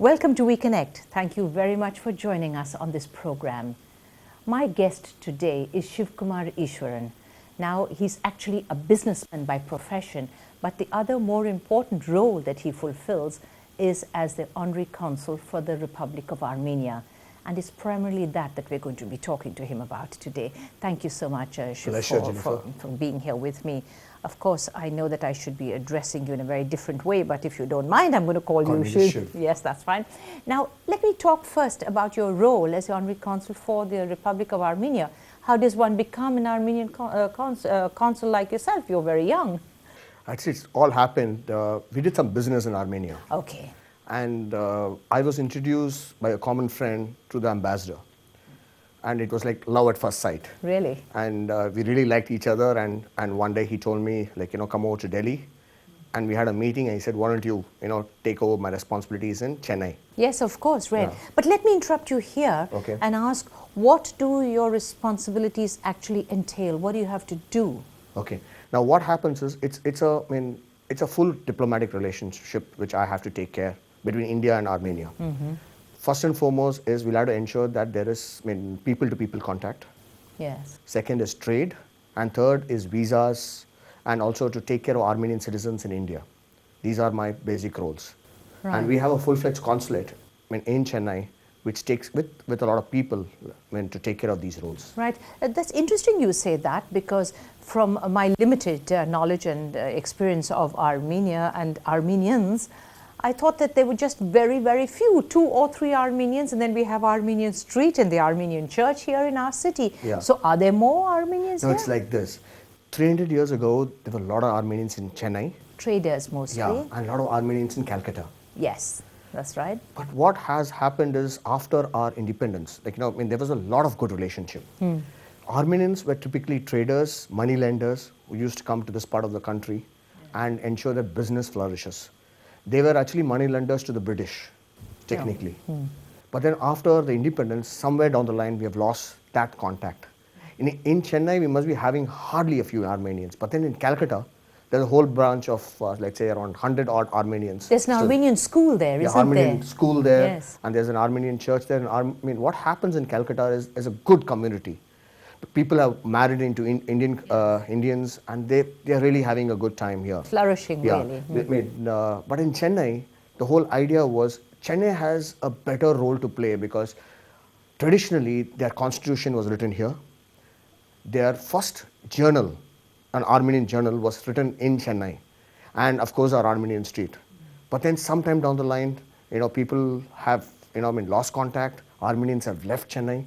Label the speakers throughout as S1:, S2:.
S1: Welcome to We Connect. Thank you very much for joining us on this program. My guest today is Shivkumar Eashwaran. Now, he's actually a businessman by profession, but the other more important role that he fulfills is as the Honorary Consul for the Republic of Armenia. And it's primarily that we're going to be talking to him about today. Thank you so much, Shiv, for being here with me. Of course, I know that I should be addressing you in a very different way, but if you don't mind, I'm going to call you Shiv. Yes, that's fine. Now, let me talk first about your role as the Honorary Consul for the Republic of Armenia. How does one become an Armenian consul like yourself? You're very young.
S2: Actually, it's all happened. We did some business in Armenia.
S1: Okay.
S2: And I was introduced by a common friend to the ambassador. And it was like love at first sight.
S1: Really?
S2: And we really liked each other. And one day he told me, come over to Delhi. And we had a meeting and he said, why don't you, take over my responsibilities in Chennai?
S1: Yes, of course, right. Yeah. But let me interrupt you here and ask, what do your responsibilities actually entail? What do you have to do?
S2: Okay. Now what happens is, it's a full diplomatic relationship which I have to take care between India and Armenia. Mm-hmm. First and foremost is we'll have to ensure that there is people-to-people contact.
S1: Yes.
S2: Second is trade. And third is visas and also to take care of Armenian citizens in India. These are my basic roles. Right. And we have a full-fledged consulate in Chennai which takes with a lot of people to take care of these roles.
S1: Right. That's interesting you say that, because from my limited knowledge and experience of Armenia and Armenians, I thought that there were just very, very few, 2 or 3 Armenians, and then we have Armenian Street and the Armenian Church here in our city. Yeah. So are there more Armenians here?
S2: No, it's like this. 300 years ago, there were a lot of Armenians in Chennai.
S1: Traders mostly.
S2: Yeah, and a lot of Armenians in Calcutta.
S1: Yes, that's right.
S2: But what has happened is after our independence, there was a lot of good relationship. Armenians were typically traders, money lenders who used to come to this part of the country and ensure that business flourishes. They were actually money lenders to the British, technically. Yeah. But then after the independence, somewhere down the line, we have lost that contact. In Chennai, we must be having hardly a few Armenians. But then in Calcutta, there's a whole branch of, let's say, around 100 odd Armenians.
S1: There's an Armenian school there, isn't there?
S2: Armenian school there.
S1: Yes.
S2: And there's an Armenian church there. And what happens in Calcutta is a good community. People have married into Indians, and they're really having a good time here.
S1: Flourishing, really.
S2: But in Chennai, the whole idea was Chennai has a better role to play because traditionally their constitution was written here. Their first journal, an Armenian journal, was written in Chennai, and of course our Armenian Street. But then sometime down the line, people have lost contact. Armenians have left Chennai.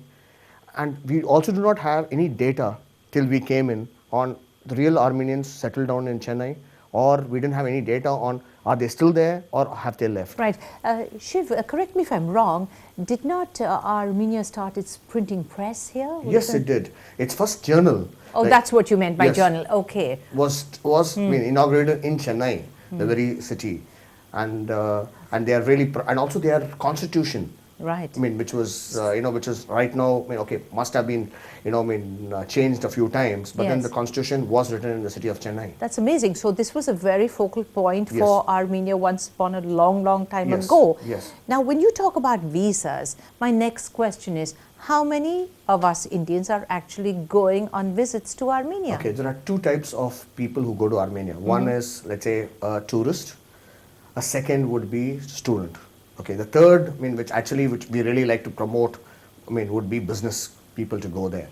S2: And we also do not have any data till we came in on the real Armenians settled down in Chennai, or we didn't have any data on are they still there or have they left.
S1: Right. Shiv, correct me if I'm wrong, did not Armenia start its printing press here?
S2: Yes, it did. Its first journal.
S1: Oh, that's what you meant by journal. Okay.
S2: Was inaugurated in Chennai, the very city. And they are really, and also their constitution.
S1: Right.
S2: Which was, which is right now, must have been, changed a few times. But then the constitution was written in the city of Chennai.
S1: That's amazing. So this was a very focal point for Armenia once upon a long, long time ago.
S2: Yes.
S1: Now, when you talk about visas, my next question is, how many of us Indians are actually going on visits to Armenia?
S2: Okay, there are 2 types of people who go to Armenia. One is, let's say, a tourist. A second would be student. Okay, the third, which we really like to promote, would be business people to go there.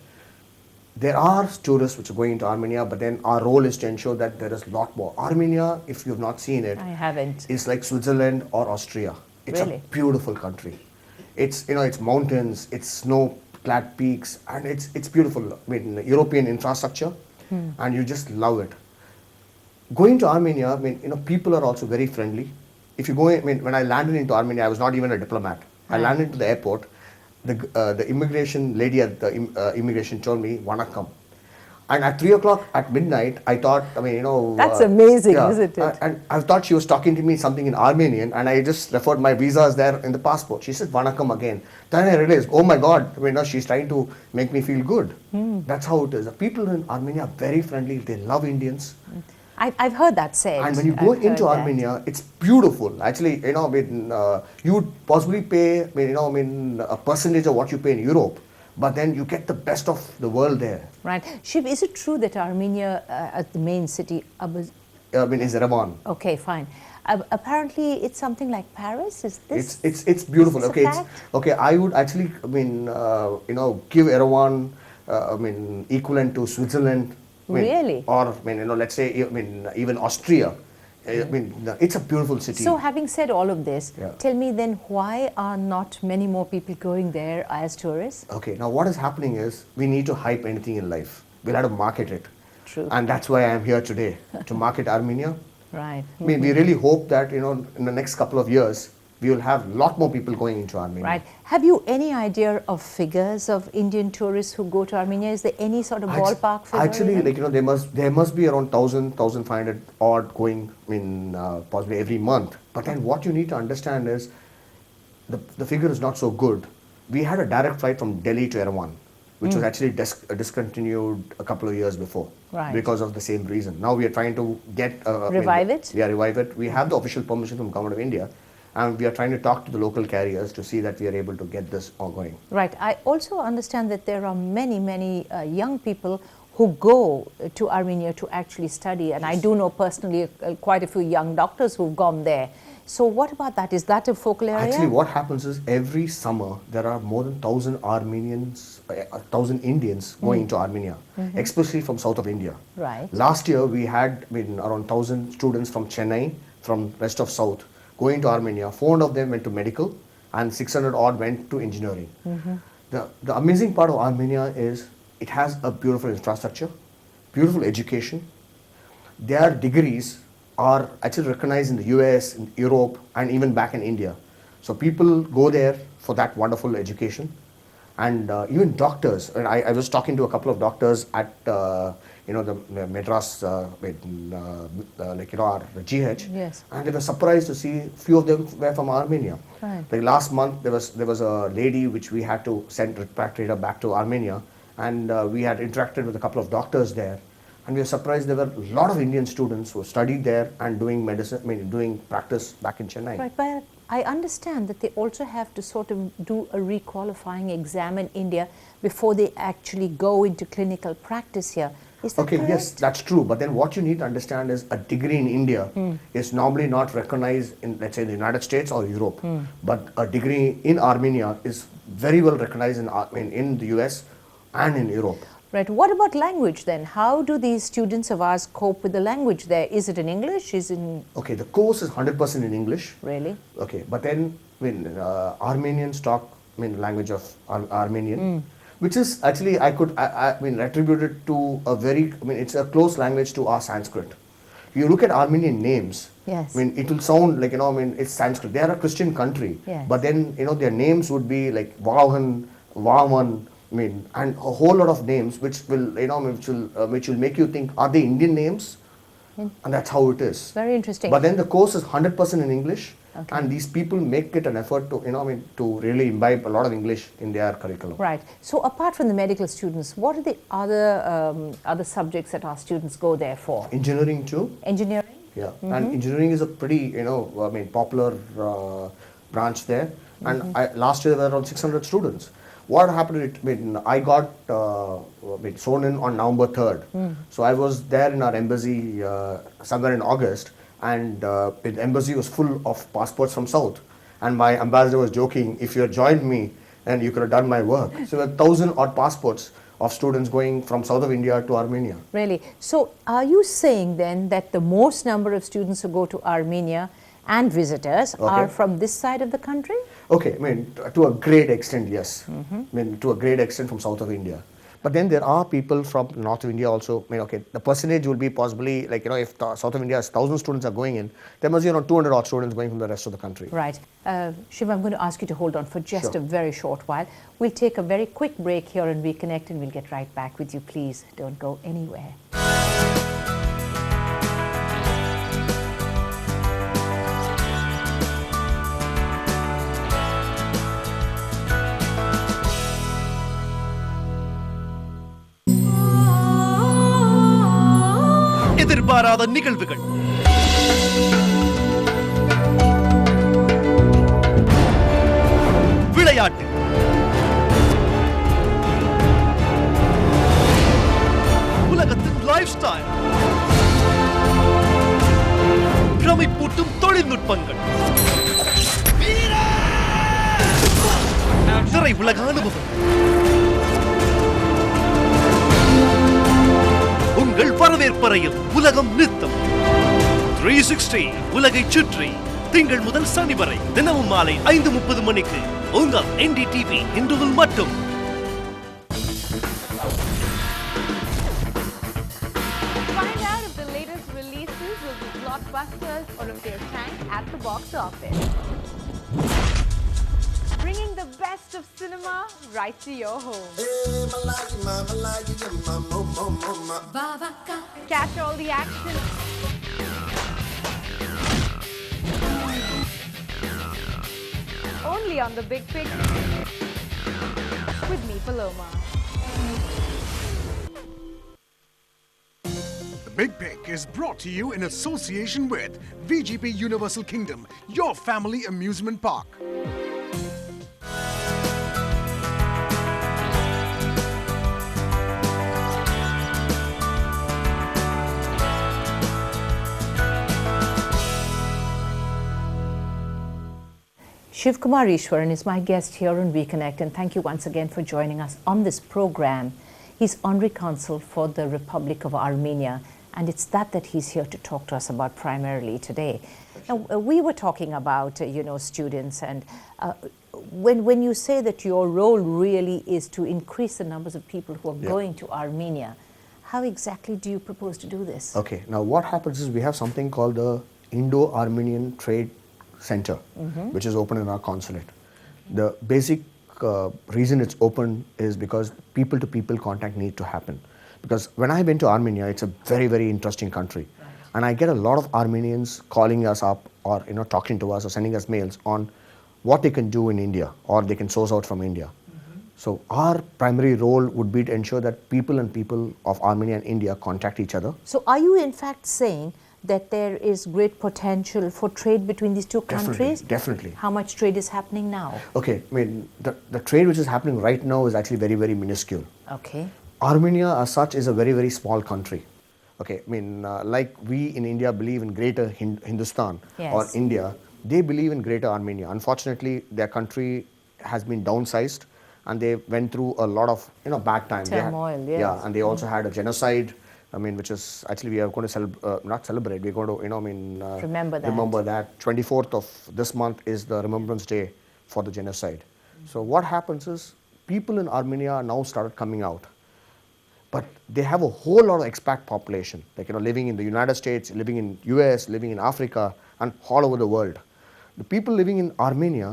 S2: There are tourists which are going into Armenia, but then our role is to ensure that there is a lot more. Armenia, if you have not seen it,
S1: I haven't.
S2: Is like Switzerland or Austria. It's a beautiful country. It's it's mountains, it's snow-clad peaks, and it's beautiful. European infrastructure, and you just love it. Going to Armenia, people are also very friendly. If you go in, when I landed into Armenia, I was not even a diplomat. I landed to the airport. The immigration lady at the immigration told me, "Vanakkam." And at 3 o'clock at midnight, I thought,
S1: That's amazing, isn't it?
S2: And I thought she was talking to me something in Armenian, and I just referred my visas there in the passport. She said, "Vanakkam" again. Then I realized, oh my God, she's trying to make me feel good. That's how it is. The people in Armenia are very friendly. They love Indians.
S1: I've heard that said.
S2: And when you go
S1: I've heard
S2: into
S1: that.
S2: Armenia, it's beautiful. Actually, you would possibly pay, a percentage of what you pay in Europe, but then you get the best of the world there.
S1: Right. Shiv, is it true that Armenia, the main city,
S2: Is Yerevan.
S1: okay, fine. Apparently, it's something like Paris. Is this?
S2: It's beautiful.
S1: Is this
S2: Okay,
S1: a fact?
S2: okay. I would actually, give Yerevan, equivalent to Switzerland.
S1: Really?
S2: Or let's say, even Austria. It's a beautiful city.
S1: So, having said all of this,
S2: Yeah.
S1: tell me then, why are not many more people going there as tourists?
S2: Okay, now what is happening is we need to hype anything in life. We'll have to market it.
S1: True.
S2: And that's why I am here today, to market Armenia.
S1: Right.
S2: We really hope that, in the next couple of years, we will have a lot more people going into Armenia.
S1: Right. Have you any idea of figures of Indian tourists who go to Armenia? Is there any sort of ballpark figure?
S2: Actually,
S1: even?
S2: there must be around 1,000, 1,500 odd going possibly every month. But then what you need to understand is the figure is not so good. We had a direct flight from Delhi to Yerevan, which was actually discontinued a couple of years before.
S1: Right.
S2: Because of the same reason. Now we are trying to get
S1: Revive it?
S2: Yeah, revive it. We have the official permission from Government of India, and we are trying to talk to the local carriers to see that we are able to get this ongoing.
S1: Right. I also understand that there are many young people who go to Armenia to actually study, and I do know personally quite a few young doctors who've gone there. So what about that? Is that a focal area?
S2: Actually, what happens is every summer there are more than 1,000 Armenians, 1,000 Indians going into Armenia, especially from south of India.
S1: Right.
S2: Last year we had around 1,000 students from Chennai, from rest of south, going to Armenia. 400 of them went to medical, and 600 odd went to engineering. The amazing part of Armenia is it has a beautiful infrastructure, beautiful education. Their degrees are actually recognized in the US, in Europe, and even back in India. So people go there for that wonderful education. And even doctors, and I was talking to a couple of doctors at the Madras, our GH,
S1: Yes.
S2: and they were surprised to see few of them were from Armenia.
S1: Right.
S2: Like last month, there was a lady which we had to send repatriate her back to Armenia, and we had interacted with a couple of doctors there, and we were surprised there were a lot of Indian students who studied there and doing medicine, doing practice back in Chennai.
S1: Right, but I understand that they also have to sort of do a requalifying exam in India before they actually go into clinical practice here. Is that
S2: Okay,
S1: correct?
S2: yes, that's true. But then what you need to understand is a degree in India is normally not recognized in, let's say, the United States or Europe. But a degree in Armenia is very well recognized in the US and in Europe.
S1: Right. What about language then? How do these students of ours cope with the language there? Is it in English? Is it in...
S2: Okay, the course is 100% in English.
S1: Really?
S2: Okay, but then when Armenians talk language of Armenian, which is actually I attribute it to a very, it's a close language to our Sanskrit. You look at Armenian names,
S1: Yes.
S2: it will sound like, it's Sanskrit. They are a Christian country,
S1: Yes.
S2: but then, their names would be like Vahan, Vaman, and a whole lot of names which will, which will make you think, are they Indian names? And that's how it is.
S1: Very interesting.
S2: But then the course is 100% in English,
S1: Okay.
S2: and these people make it an effort to, to really imbibe a lot of English in their curriculum.
S1: Right. So apart from the medical students, what are the other subjects that our students go there for?
S2: Engineering too.
S1: Engineering?
S2: Yeah, and engineering is a pretty, popular branch there. And last year there were around 600 students. What happened? I got sworn in on November 3rd. So I was there in our embassy somewhere in August, and the embassy was full of passports from South. And my ambassador was joking, if you had joined me, then you could have done my work. So there were 1,000 odd passports of students going from south of India to Armenia.
S1: Really? So are you saying then that the most number of students who go to Armenia and visitors are from this side of the country?
S2: Okay, to a great extent, yes. To a great extent from south of India. But then there are people from north of India also. The percentage will be possibly, if the south of India has 1,000 students are going in, there must be around 200 odd students going from the rest of the country.
S1: Right. Shiv, I'm going to ask you to hold on for just
S2: Sure.
S1: a very short while. We'll take a very quick break here and reconnect, and we'll get right back with you. Please don't go anywhere.
S3: எதிர்பாராத நிகழ்வுகள், விளையாட்டு, உலகத்தின் life style, பிரமிப்பூட்டும் தொழில்நுட்பங்கள், திரை உலக அனுபவம். உங்கள் வரவேற்பறையில் உலகம் நித்தம் 360 உலகை சுற்றி திங்கள் முதல் சனி வரை தினமும் மாலை 5:30 மணிக்கு உங்கள் NDTV இந்துவில் மட்டும்.
S4: Find out if the latest releases will be blockbusters or if they're tank at the box office. Bringing the best of cinema right to your home. Catch all the action. Only on the Big Pic with me, Paloma.
S5: The Big Pick is brought to you in association with VGP Universal Kingdom, your family amusement park.
S1: Shivkumar Eashwaran is my guest here on WeConnect, and thank you once again for joining us on this program. He's Honorary Consul for the Republic of Armenia, and it's that he's here to talk to us about primarily today. Now, we were talking about, students, and when you say that your role really is to increase the numbers of people who are going to Armenia, how exactly do you propose to do this?
S2: Okay, now what happens is we have something called the Indo-Armenian Trade Center, which is open in our consulate. The basic reason it's open is because people-to-people contact need to happen. Because when I went to Armenia, it's a very, very interesting country. Right. And I get a lot of Armenians calling us up or talking to us or sending us mails on what they can do in India or they can source out from India. So our primary role would be to ensure that people of Armenia and India contact each other.
S1: So are you in fact saying that there is great potential for trade between these two countries?
S2: Definitely.
S1: How much trade is happening now?
S2: Okay, I mean, the trade which is happening right now is actually very, very minuscule.
S1: Okay.
S2: Armenia as such is a very, very small country. Okay, I mean, like we in India believe in greater Hindustan or India, they believe in greater Armenia. Unfortunately, their country has been downsized and they went through a lot of, bad times.
S1: Turmoil, yes.
S2: Yeah, and they also had a genocide. I mean, which is actually we are going to not celebrate. We're going to,
S1: remember that.
S2: Remember that 24th of this month is the Remembrance Day for the genocide. So what happens is people in Armenia are now started coming out, but they have a whole lot of expat population, like living in the United States, living in US, living in Africa, and all over the world. The people living in Armenia,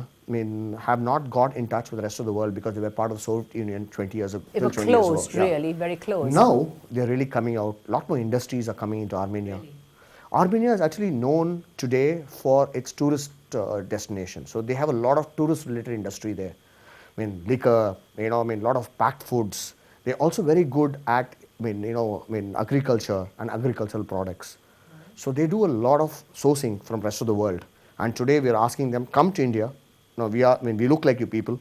S2: have not got in touch with the rest of the world because they were part of the Soviet Union 20 years ago.
S1: It was closed, really, very close.
S2: Now, they're really coming out. A lot more industries are coming into Armenia. Really? Armenia is actually known today for its tourist destination. So they have a lot of tourist-related industry there. Liquor, a lot of packed foods. They're also very good at, agriculture and agricultural products. Right. So they do a lot of sourcing from the rest of the world. And today we are asking them, come to India. No, we look like you people,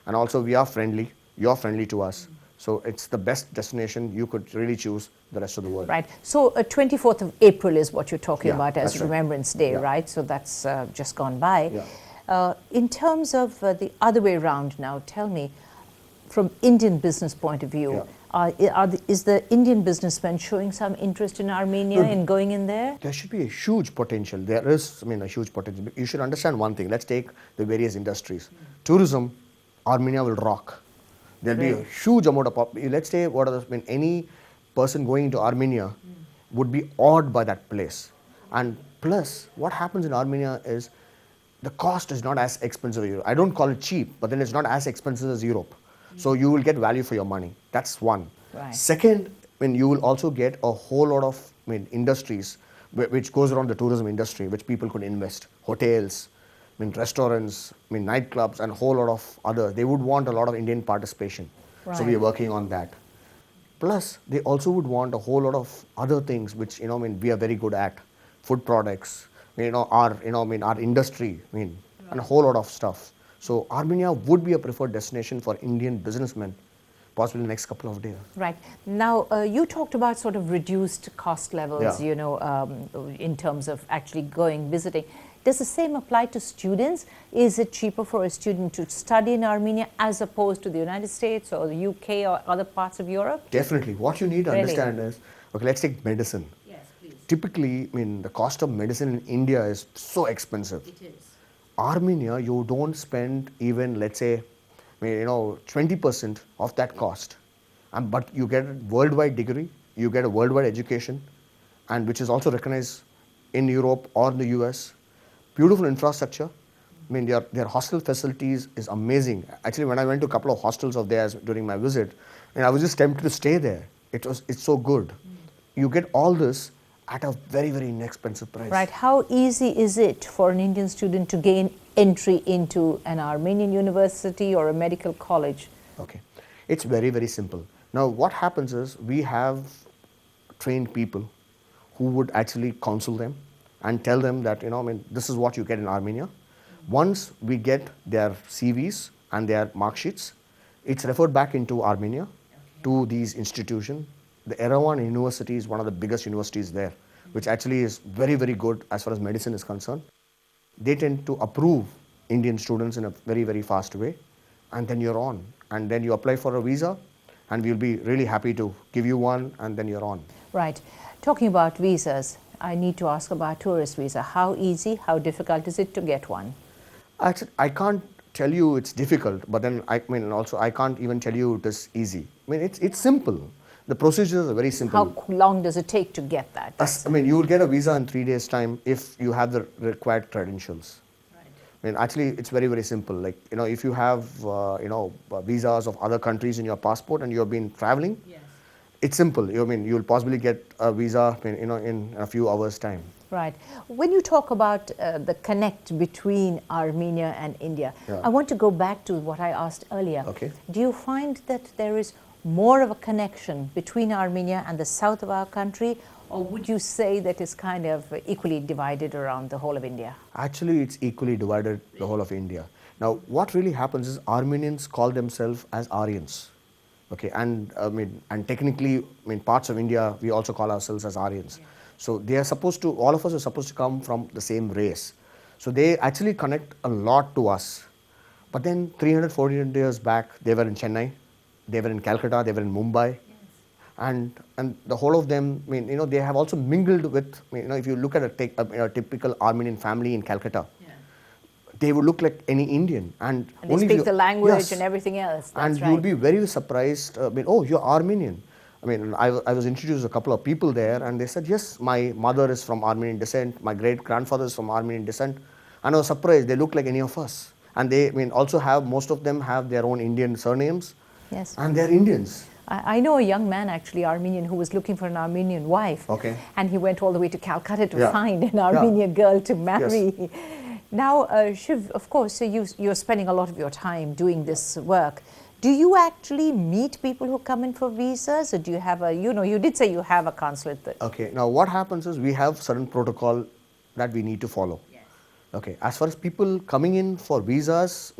S2: and also we are friendly. You're friendly to us. So it's the best destination you could really choose the rest of the world.
S1: Right. So 24th of April is what you're talking about as Remembrance Day, right? So that's just gone by. Yeah. In terms of the other way around now, tell me, from Indian business point of view, is the Indian businessman showing some interest in Armenia in going in there?
S2: There should be a huge potential. There is, a huge potential. You should understand one thing. Let's take the various industries. Tourism, Armenia will rock. There'll be a huge amount of, let's say, any person going to Armenia would be awed by that place. And plus, what happens in Armenia is the cost is not as expensive as Europe. I don't call it cheap, but then it's not as expensive as Europe. So you will get value for your money. That's one.
S1: Right.
S2: Second, you will also get a whole lot of industries which goes around the tourism industry, which people could invest. Hotels, restaurants, nightclubs, and a whole lot of others. They would want a lot of Indian participation. Right. So we are working on that. Plus, they also would want a whole lot of other things which, I mean, we are very good at. Food products, our industry, and a whole lot of stuff. So Armenia would be a preferred destination for Indian businessmen, possibly in the next couple of days.
S1: Right. Now, you talked about sort of reduced cost levels,
S2: Yeah.
S1: In terms of actually visiting. Does the same apply to students? Is it cheaper for a student to study in Armenia as opposed to the United States or the UK or other parts of Europe?
S2: Definitely. What you need to
S1: Really?
S2: understand is, okay, let's take medicine.
S1: Yes, please.
S2: Typically, the cost of medicine in India is so expensive.
S1: It is.
S2: Armenia, you don't spend even, let's say, 20% of that cost. But you get a worldwide degree, you get a worldwide education, and which is also recognized in Europe or in the US. Beautiful infrastructure. Their hostel facilities is amazing. Actually, when I went to a couple of hostels of theirs during my visit, I was just tempted to stay there. It's so good. You get all this at a very, very inexpensive price.
S1: Right. How easy is it for an Indian student to gain entry into an Armenian university or a medical college?
S2: Okay. It's very, very simple. Now, what happens is we have trained people who would actually counsel them and tell them that, this is what you get in Armenia. Once we get their CVs and their mark sheets, it's referred back into Armenia to these institutions. The Yerevan University is one of the biggest universities there, which actually is very, very good as far as medicine is concerned. They tend to approve Indian students in a very, very fast way, and then you're on. And then you apply for a visa, and we'll be really happy to give you one, and then you're on.
S1: Right. Talking about visas, I need to ask about tourist visa. How easy, how difficult is it to get one?
S2: Actually, I can't tell you it's difficult, but then also I can't even tell you it is easy. It's simple. The procedures are very simple.
S1: How long does it take to get that?
S2: You will get a visa in 3 days' time if you have the required credentials. Right. Actually, it's very, very simple. Like, if you have, visas of other countries in your passport and you have been traveling, yes, it's simple. You'll possibly get a visa, in a few hours' time.
S1: Right. When you talk about the connect between Armenia and India,
S2: Yeah.
S1: I want to go back to what I asked earlier.
S2: Okay.
S1: Do you find that there is more of a connection between Armenia and the south of our country, or would you say that it's kind of equally divided around the whole of India?
S2: Actually, it's equally divided the whole of India. Now, what really happens is Armenians call themselves as Aryans. Okay, and technically, parts of India, we also call ourselves as Aryans. Yeah. So they are all of us are supposed to come from the same race. So they actually connect a lot to us. But then 300, 400 years back, they were in Chennai, they were in Calcutta, they were in Mumbai. Yes. And the whole of them, they have also mingled with, if you look at a typical Armenian family in Calcutta, yeah, they would look like any Indian. And
S1: they speak the language, yes, and everything else. That's
S2: and
S1: right.
S2: You'll be very surprised, oh, you're Armenian. I was introduced to a couple of people there, and they said, yes, my mother is from Armenian descent, my great-grandfather is from Armenian descent. And I was surprised, they look like any of us. And they, also most of them have their own Indian surnames.
S1: Yes.
S2: And they're Indians.
S1: I know a young man, actually, Armenian, who was looking for an Armenian wife.
S2: Okay.
S1: And he went all the way to Calcutta to
S2: Yeah.
S1: find an Armenian girl to marry.
S2: Yes.
S1: Now, Shiv, of course, so you're spending a lot of your time doing this work. Do you actually meet people who come in for visas, or do you have you did say you have a consulate there.
S2: Okay, now what happens is we have certain protocol that we need to follow. Yes. Okay, as far as people coming in for visas,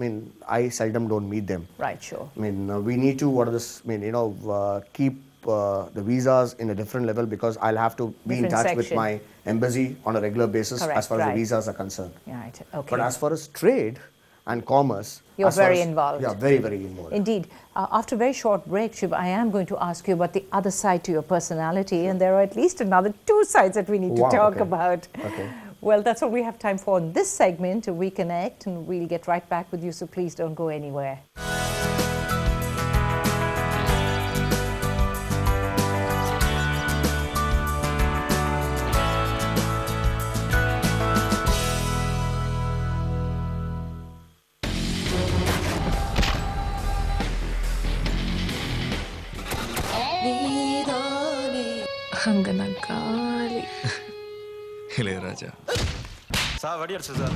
S2: I seldom don't meet them.
S1: Right, sure.
S2: We need to, keep the visas in a different level, because I'll have to be in touch with my embassy on a regular basis.
S1: Correct,
S2: as far as
S1: right.
S2: the visas are concerned.
S1: Right, okay.
S2: But as far as trade and commerce,
S1: you're very involved.
S2: Yeah, very, very involved.
S1: Indeed. After a very short break, Shiv, I am going to ask you about the other side to your personality, and there are at least another 2 sides that we need to talk about.
S2: Okay.
S1: Well, that's all we have time for in this segment. We connect, and we'll get right back with you, so please don't go anywhere.
S6: Hanganakali.
S7: Ilaiyaraaja sir വടിയടിച്ചു sir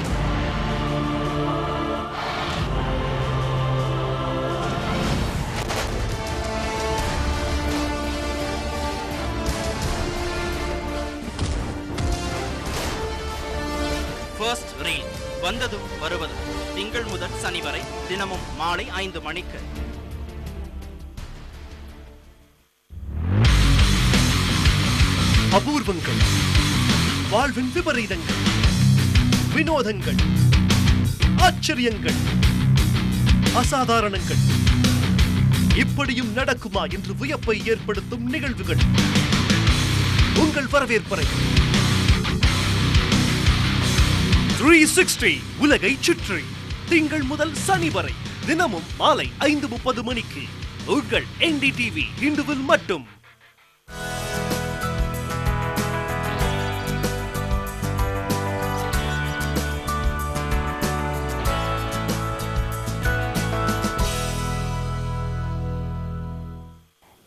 S6: வந்ததும் வருவதும் திங்கள் முதல் சனி வரை தினமும் மாலை 5 மணிக்கு.
S3: அபூர்வங்கள், வாழ்வின் விபரீதங்கள், வினோதங்கள், ஆச்சரியங்கள், அசாதாரணங்கள், இப்படியும் நடக்குமா என்று வியப்பை ஏற்படுத்தும் நிகழ்வுகள் உங்கள் வரவேற்பறை. 360 உலகை சுற்றி திங்கள் முதல் சனி வரை தினமும் மாலை 5:30 மணிக்கு உங்கள் NDTV இந்துவில் மட்டும்.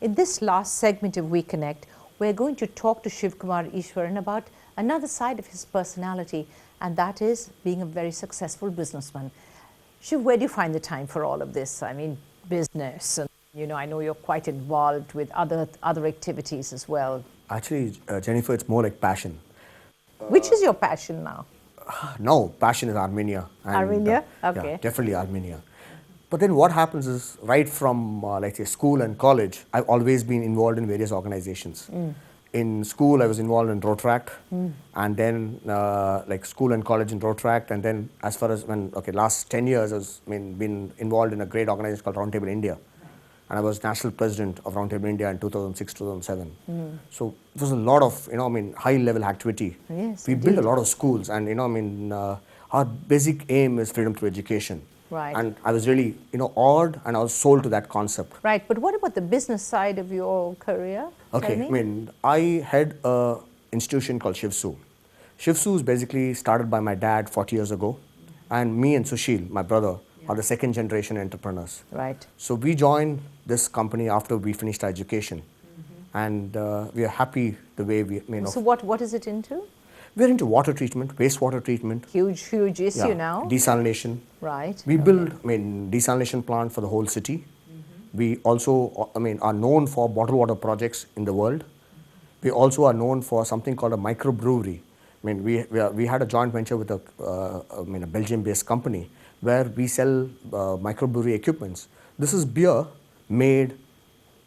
S1: In this last segment of We Connect, we're going to talk to Shivkumar Eashwaran about another side of his personality, and that is being a very successful businessman. Shiv, where do you find the time for all of this? I mean, business, and I know you're quite involved with other activities as well.
S2: Actually, Jennifer, it's more like passion.
S1: Which is your passion now?
S2: No, passion is Armenia. And,
S1: Armenia? Okay.
S2: Yeah, definitely Armenia. But then what happens is, right from, like say, school and college, I've always been involved in various organizations. In school, I was involved in Rotaract, and then like school and college in Rotaract, and then as far as last 10 years, been involved in a great organization called Roundtable India, and I was national president of Roundtable India in 2006-2007. So it was a lot of high-level activity.
S1: Yes,
S2: we built a lot of schools, and our basic aim is freedom through education.
S1: Right.
S2: And I was really, awed, and I was sold to that concept.
S1: Right, but what about the business side of your career?
S2: Okay, I head an institution called Shivsu. Shivsu is basically started by my dad 40 years ago, and me and Sushil, my brother, are the second generation entrepreneurs.
S1: Right.
S2: So we joined this company after we finished our education, and we are happy the way we,
S1: So what is it into?
S2: We're into water treatment, wastewater treatment.
S1: Huge issue now.
S2: Desalination.
S1: Right.
S2: We build, desalination plant for the whole city. We also, are known for bottled water projects in the world. We also are known for something called a microbrewery. We had a joint venture with a Belgium-based company where we sell microbrewery equipments. This is beer made,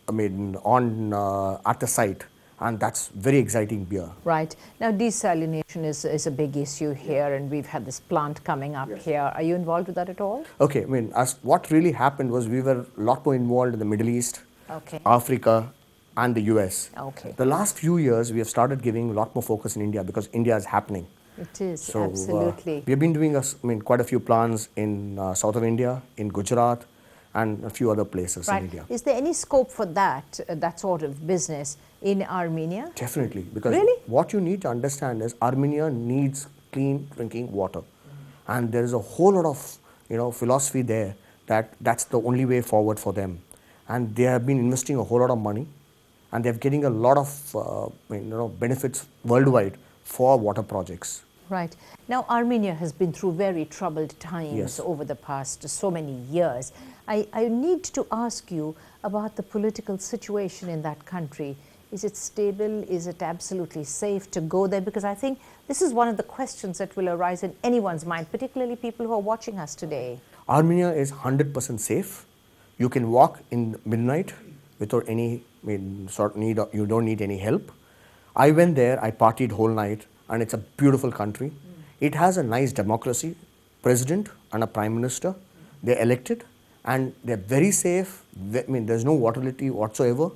S2: at the site. And that's very exciting beer.
S1: Right. Now, desalination is a big issue here, and we've had this plant coming up here. Are you involved with that at all?
S2: Okay, what really happened was we were a lot more involved in the Middle East, Africa, and the US.
S1: Okay.
S2: The last few years, we have started giving a lot more focus in India because India is happening.
S1: It is,
S2: So,
S1: absolutely.
S2: we have been doing quite a few plants in south of India, in Gujarat, and a few other places in India.
S1: Is there any scope for that sort of business in Armenia?
S2: Definitely, because
S1: Really?
S2: what you need to understand is Armenia needs clean drinking water, and there is a whole lot of philosophy there that's the only way forward for them, and they have been investing a whole lot of money, and they're getting a lot of benefits worldwide for water projects.
S1: Right. Now, Armenia has been through very troubled times
S2: Yes.
S1: over the past so many years. I need to ask you about the political situation in that country. Is it stable? Is it absolutely safe to go there? Because I think this is one of the questions that will arise in anyone's mind, particularly people who are watching us today.
S2: Armenia is 100% safe. You can walk in midnight without any need. You don't need any help. I went there. I partied whole night, and it's a beautiful country. It has a nice democracy, president and a prime minister. They're elected, and they're very safe. There's no volatility whatsoever.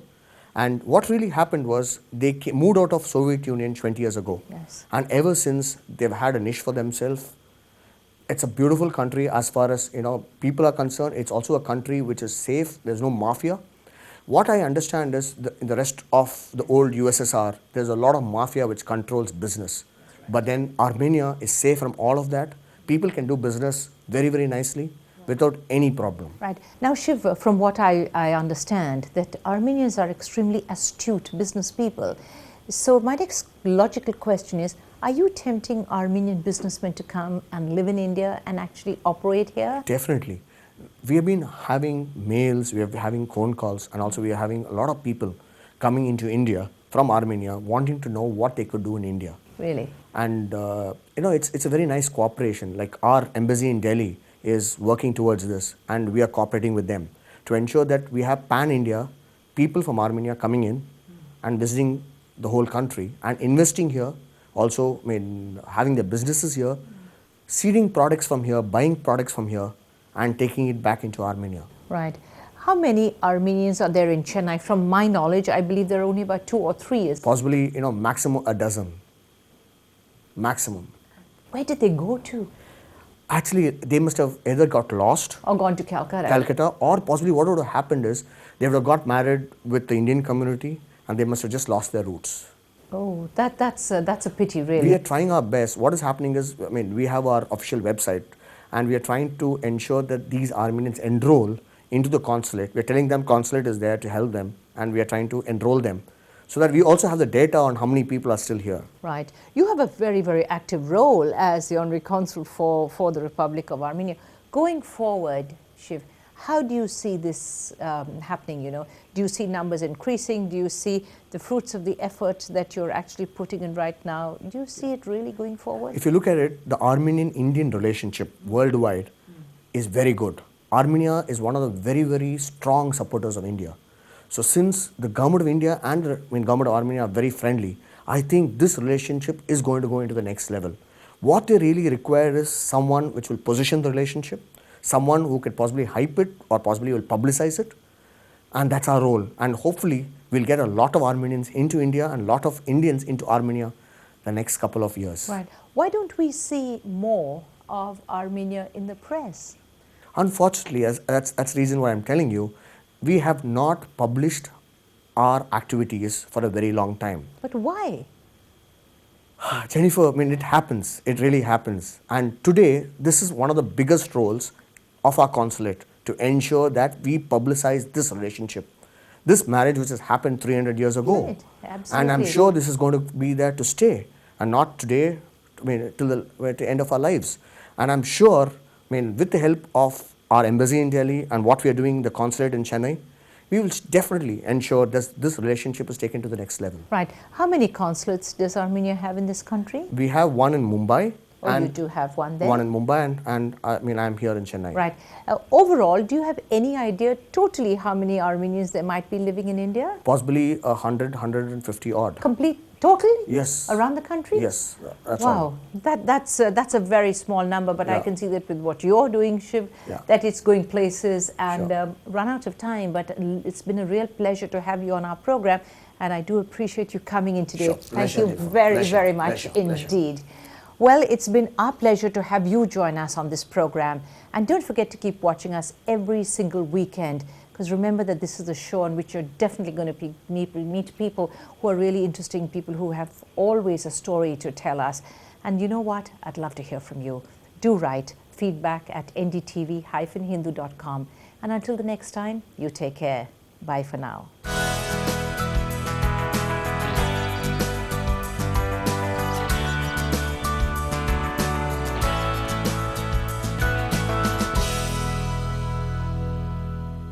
S2: And what really happened was they moved out of Soviet Union 20 years ago.
S1: Yes.
S2: And ever since, they've had a niche for themselves. It's a beautiful country as far as people are concerned. It's also a country which is safe. There's no mafia. What I understand is in the rest of the old USSR, there's a lot of mafia which controls business. But then Armenia is safe from all of that. People can do business very, very nicely without any problem.
S1: Right. Now, Shiv, from what I understand, that Armenians are extremely astute business people. So my next logical question is, are you tempting Armenian businessmen to come and live in India and actually operate here?
S2: Definitely. We have been having mails, we have been having phone calls, and also we are having a lot of people coming into India from Armenia wanting to know what they could do in India.
S1: Really?
S2: And it's a very nice cooperation. Like our embassy in Delhi is working towards this, and we are cooperating with them to ensure that we have pan-India people from Armenia coming in and visiting the whole country and investing here, also having their businesses here, seeding products from here, buying products from here, and taking it back into Armenia.
S1: Right. How many Armenians are there in Chennai? From my knowledge, I believe there are only about 2 or 3.
S2: Possibly, maximum a dozen. Maximum.
S1: Where did they go to?
S2: Actually, they must have either got lost
S1: Or gone to Calcutta.
S2: Or possibly what would have happened is they would have got married with the Indian community and they must have just lost their roots.
S1: Oh, that's a pity, really.
S2: We are trying our best. What is happening is, we have our official website and we are trying to ensure that these Armenians enroll into the consulate. We are telling them consulate is there to help them, and we are trying to enroll them so that we also have the data on how many people are still here.
S1: Right. You have a very, very active role as the Hon Consul for the Republic of Armenia. Going forward, Shiv, how do you see this happening? Do you see numbers increasing? Do you see the fruits of the effort that you're actually putting in right now? Do you see it really going forward?
S2: If you look at it, the Armenian-Indian relationship worldwide is very good. Armenia is one of the very, very strong supporters of India. So since the government of India and the government of Armenia are very friendly, I think this relationship is going to go into the next level. What they really require is someone which will position the relationship, someone who could possibly hype it or possibly will publicize it. And that's our role. And hopefully we'll get a lot of Armenians into India and a lot of Indians into Armenia the next couple of years.
S1: Right. Why don't we see more of Armenia in the press?
S2: Unfortunately, that's the reason why I'm telling you, we have not published our activities for a very long time.
S1: But why?
S2: Jennifer, it happens. It really happens. And today, this is one of the biggest roles of our consulate to ensure that we publicize this relationship. This marriage which has happened 300 years ago.
S1: Right. Absolutely.
S2: And I'm sure this is going to be there to stay. And not today, till the end of our lives. And I'm sure, with the help of our embassy in Delhi and what we are doing, the consulate in Chennai, we will definitely ensure that this relationship is taken to the next level.
S1: Right. How many consulates does Armenia have in this country?
S2: We have one in Mumbai.
S1: Oh, you do have one there?
S2: One in Mumbai and I'm here in Chennai.
S1: Right. Overall, do you have any idea totally how many Armenians there might be living in India?
S2: Possibly 100, 150 odd.
S1: Complete, total?
S2: Yes.
S1: Around the country?
S2: Yes. That's
S1: wow.
S2: all.
S1: That's a very small number, but I can see that with what you're doing, Shiv, that it's going places and run out of time. But it's been a real pleasure to have you on our program, and I do appreciate you coming in today.
S2: Sure.
S1: Thank you very much indeed. Well, it's been our pleasure to have you join us on this program. And don't forget to keep watching us every single weekend, because remember that this is a show on which you're definitely going to meet people who are really interesting, people who have always a story to tell us. And you know what? I'd love to hear from you. Do write feedback@ndtv-hindu.com. And until the next time, you take care. Bye for now.